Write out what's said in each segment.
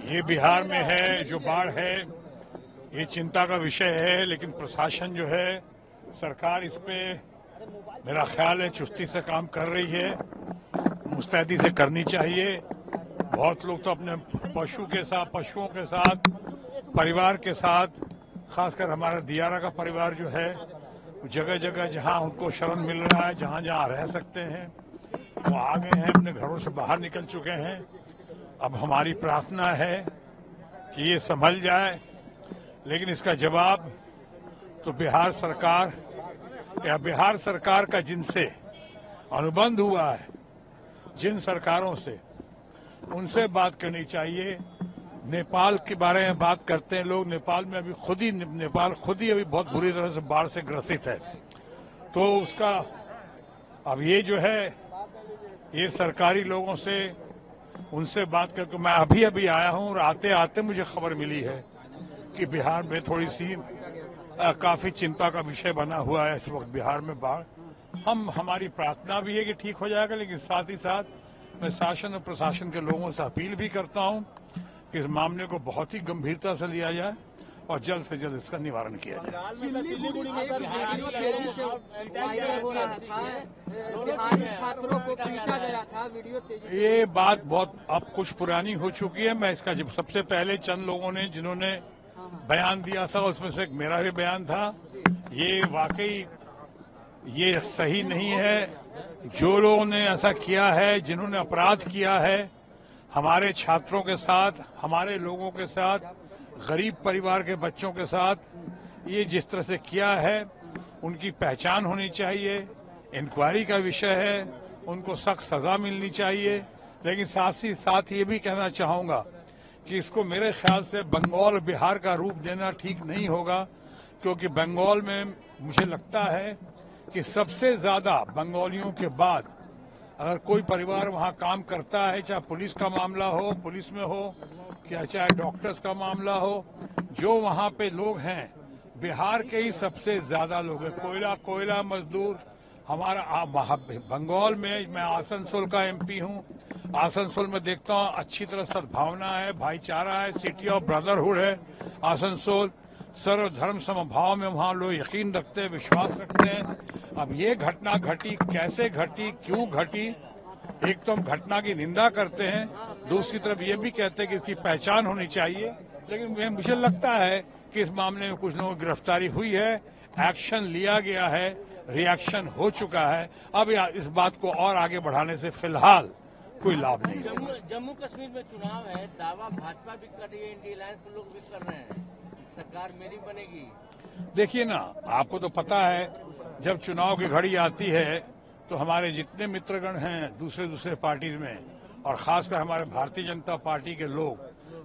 ये बिहार में है जो बाढ़ है, ये चिंता का विषय है, लेकिन प्रशासन जो है, सरकार इस पे मेरा ख्याल है चुस्ती से काम कर रही है, मुस्तैदी से करनी चाहिए। बहुत लोग तो अपने पशुओं के साथ, परिवार के साथ, खासकर हमारा दियारा का परिवार जो है, जगह जगह जहां उनको शरण मिल रहा है, जहां जहां रह सकते हैं, वो आ गए हैं, अपने घरों से बाहर निकल चुके हैं। अब हमारी प्रार्थना है कि ये संभल जाए, लेकिन इसका जवाब तो बिहार सरकार का जिनसे अनुबंध हुआ है, जिन सरकारों से, उनसे बात करनी चाहिए। नेपाल के बारे में बात करते हैं लोग। नेपाल में नेपाल खुद ही अभी बहुत बुरी तरह से बाढ़ से ग्रसित है। तो उसका अब ये जो है, ये सरकारी लोगों से, उनसे बात करके मैं अभी आया हूं, और आते आते मुझे खबर मिली है कि बिहार में थोड़ी सी काफी चिंता का विषय बना हुआ है इस वक्त बिहार में बाढ़। हमारी प्रार्थना भी है कि ठीक हो जाएगा, लेकिन साथ ही साथ मैं शासन और प्रशासन के लोगों से अपील भी करता हूं कि इस मामले को बहुत ही गंभीरता से लिया जाए और जल्द से जल्द इसका निवारण किया जाए। ये बात बहुत अब कुछ पुरानी हो चुकी है। मैं इसका जब सबसे पहले चंद लोगों ने जिन्होंने बयान दिया था, उसमें से एक मेरा भी बयान था। ये वाकई ये सही नहीं है। जो लोगों ने ऐसा किया है, जिन्होंने अपराध किया है हमारे छात्रों के साथ, हमारे लोगों के साथ, गरीब परिवार के बच्चों के साथ, ये जिस तरह से किया है, उनकी पहचान होनी चाहिए। इंक्वायरी का विषय है, उनको सख्त सजा मिलनी चाहिए। लेकिन साथ ही साथ ये भी कहना चाहूंगा कि इसको मेरे ख्याल से बंगाल बिहार का रूप देना ठीक नहीं होगा, क्योंकि बंगाल में मुझे लगता है कि सबसे ज्यादा बंगालियों के बाद अगर कोई परिवार वहां काम करता है, चाहे पुलिस का मामला हो, पुलिस में हो, या चाहे डॉक्टर्स का मामला हो, जो वहां पे लोग हैं, बिहार के ही सबसे ज्यादा लोग हैं। कोयला मजदूर हमारा बंगाल में, मैं आसनसोल का एमपी हूं। आसनसोल में देखता हूं अच्छी तरह सद्भावना है, भाईचारा है, सिटी ऑफ ब्रदरहुड है आसनसोल। सर्व धर्म समभाव में वहां लोग यकीन रखते हैं, विश्वास रखते हैं। अब ये घटना घटी, कैसे घटी, क्यों घटी, एक तो हम घटना की निंदा करते हैं, दूसरी तरफ ये भी कहते हैं कि इसकी पहचान होनी चाहिए। लेकिन मुझे लगता है कि इस मामले में कुछ लोगों की गिरफ्तारी हुई है, एक्शन लिया गया है, रिएक्शन हो चुका है। अब इस बात को और आगे बढ़ाने से फिलहाल कोई लाभ नहीं। जम्मू कश्मीर में चुनाव है, दावा भाजपा भी कर रही है, इंडिया अलायंस के लोग भी कर रहे हैं, सरकार मेरी बनेगी। देखिए ना, आपको तो पता है जब चुनाव की घड़ी आती है तो हमारे जितने मित्रगण हैं दूसरे पार्टीज में, और खासकर हमारे भारतीय जनता पार्टी के लोग,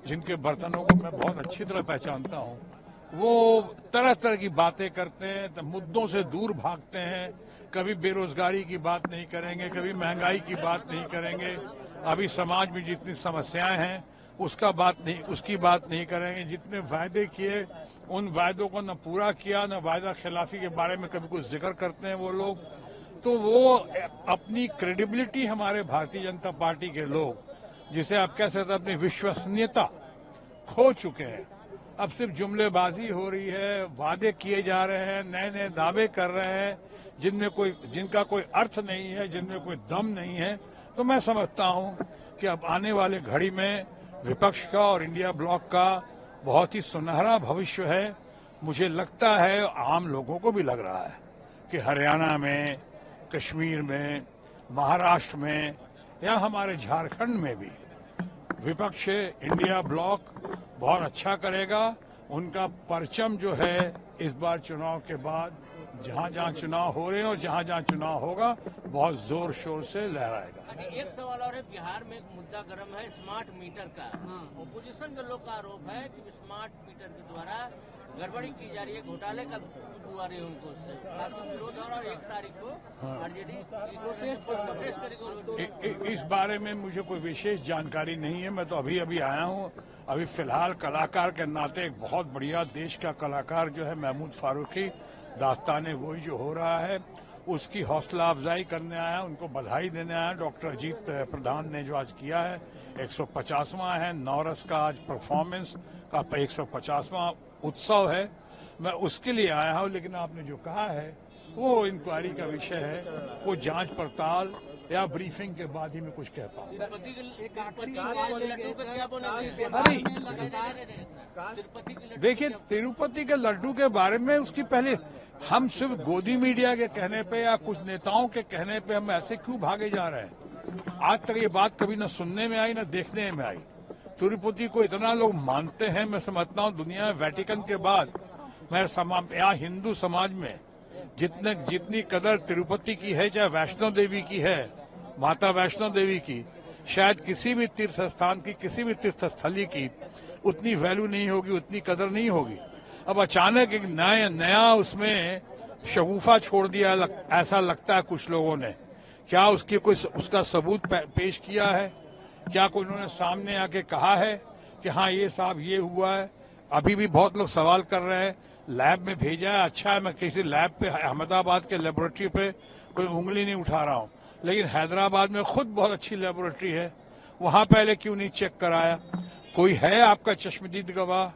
जिनके बर्तनों को मैं बहुत अच्छी तरह पहचानता हूं, वो तरह तरह की बातें करते हैं, तो मुद्दों से दूर भागते हैं। कभी बेरोजगारी की बात नहीं करेंगे, कभी महंगाई की बात नहीं करेंगे, अभी समाज में जितनी समस्याएं हैं उसकी बात नहीं करेंगे। जितने वायदे किए उन वायदों को न पूरा किया, न वायदा खिलाफी के बारे में कभी कुछ जिक्र करते हैं वो लोग। तो वो अपनी क्रेडिबिलिटी, हमारे भारतीय जनता पार्टी के लोग, जिसे आप कह सकते हैं अपनी विश्वसनीयता खो चुके हैं। अब सिर्फ जुमलेबाजी हो रही है, वादे किए जा रहे हैं, नए नए दावे कर रहे हैं, जिनका कोई अर्थ नहीं है, जिनमें कोई दम नहीं है। तो मैं समझता हूं कि अब आने वाले घड़ी में विपक्ष का और इंडिया ब्लॉक का बहुत ही सुनहरा भविष्य है। मुझे लगता है, आम लोगों को भी लग रहा है कि हरियाणा में, कश्मीर में, महाराष्ट्र में, या हमारे झारखंड में भी विपक्ष, इंडिया ब्लॉक बहुत अच्छा करेगा। उनका परचम जो है इस बार चुनाव के बाद जहां जहां चुनाव हो रहे हैं और जहां जहां चुनाव होगा, बहुत जोर शोर से लहराएगा। एक सवाल और है, बिहार में एक मुद्दा गर्म है स्मार्ट मीटर का। ओपोजिशन के लोग का आरोप है कि स्मार्ट मीटर के द्वारा गड़बड़ी की जा रही है, घोटाले का हुआ रही है उनको, उससे आपको विरोध हो रहा है। 1 तारीख को आरजेडी प्रोटेस्ट करेगी। इस बारे में मुझे कोई विशेष जानकारी नहीं है। मैं तो अभी आया हूँ। अभी फिलहाल कलाकार के नाते एक बहुत बढ़िया देश का कलाकार जो है महमूद फारूकी, दास्ताने गोई जो हो रहा है, उसकी हौसला अफजाई करने आया, उनको बधाई देने आया। डॉक्टर अजीत प्रधान ने जो आज किया है 150वां है, नौरस का आज परफॉर्मेंस का 150वां उत्सव है, मैं उसके लिए आया हूं। लेकिन आपने जो कहा है वो इंक्वायरी का विषय है, वो जांच पड़ताल या ब्रीफिंग के बाद ही मैं कुछ कह पाऊँ। देखिए, तिरुपति के लड्डू के बारे में उसकी पहले हम सिर्फ गोदी मीडिया के कहने पे या कुछ नेताओं के कहने पे हम ऐसे क्यों भागे जा रहे हैं? आज तक ये बात कभी न सुनने में आई न देखने में आई। तिरुपति को इतना लोग मानते हैं, मैं समझता हूँ दुनिया में वेटिकन के बाद यहाँ हिंदू समाज में जितनी कदर तिरुपति की है, चाहे वैष्णो देवी की है, माता वैष्णो देवी की, शायद किसी भी तीर्थ स्थान की, किसी भी तीर्थ स्थली की उतनी वैल्यू नहीं होगी, उतनी कदर नहीं होगी। अब अचानक एक नया उसमें शगुफा छोड़ दिया, ऐसा लगता है कुछ लोगों ने। क्या उसकी कोई उसका सबूत पेश किया है? क्या कोई उन्होंने सामने आके कहा है कि हाँ ये साहब ये हुआ है? अभी भी बहुत लोग सवाल कर रहे हैं। लैब में भेजा है, अच्छा है, मैं किसी लैब पे अहमदाबाद के लेबोरेटरी पे कोई उंगली नहीं उठा रहा हूं, लेकिन हैदराबाद में खुद बहुत अच्छी लेबोरेटरी है, वहां पहले क्यों नहीं चेक कराया? कोई है आपका चश्मदीद गवाह?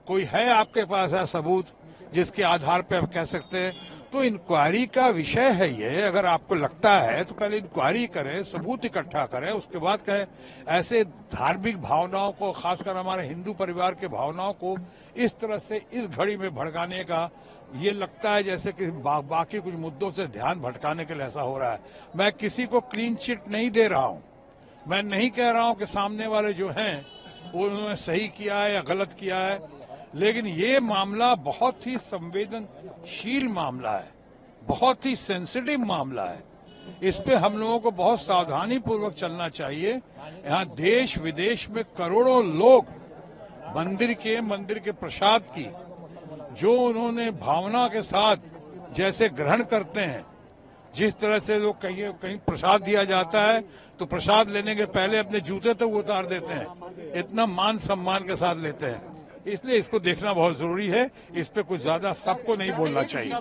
कोई है आपके पास है सबूत जिसके आधार पे आप कह सकते हैं? तो इंक्वायरी का विषय है ये। अगर आपको लगता है तो पहले इंक्वायरी करें, सबूत इकट्ठा करें, उसके बाद कहें। ऐसे धार्मिक भावनाओं को, खासकर हमारे हिंदू परिवार के भावनाओं को इस तरह से इस घड़ी में भड़काने का, ये लगता है जैसे कि बाकी कुछ मुद्दों से ध्यान भटकाने के लिए ऐसा हो रहा है। मैं किसी को क्लीन चिट नहीं दे रहा हूं। मैं नहीं कह रहा हूं कि सामने वाले जो हैं वो उन्होंने सही किया है या गलत किया है, लेकिन ये मामला बहुत ही संवेदनशील मामला है, बहुत ही सेंसिटिव मामला है। इस पे हम लोगों को बहुत सावधानी पूर्वक चलना चाहिए। यहाँ देश विदेश में करोड़ों लोग मंदिर के प्रसाद की जो उन्होंने भावना के साथ जैसे ग्रहण करते हैं, जिस तरह से लोग कहीं प्रसाद दिया जाता है तो प्रसाद लेने के पहले अपने जूते तक उतार देते हैं, इतना मान सम्मान के साथ लेते हैं। इसलिए इसको देखना बहुत जरूरी है। इस पे कुछ ज्यादा सबको नहीं बोलना चाहिए।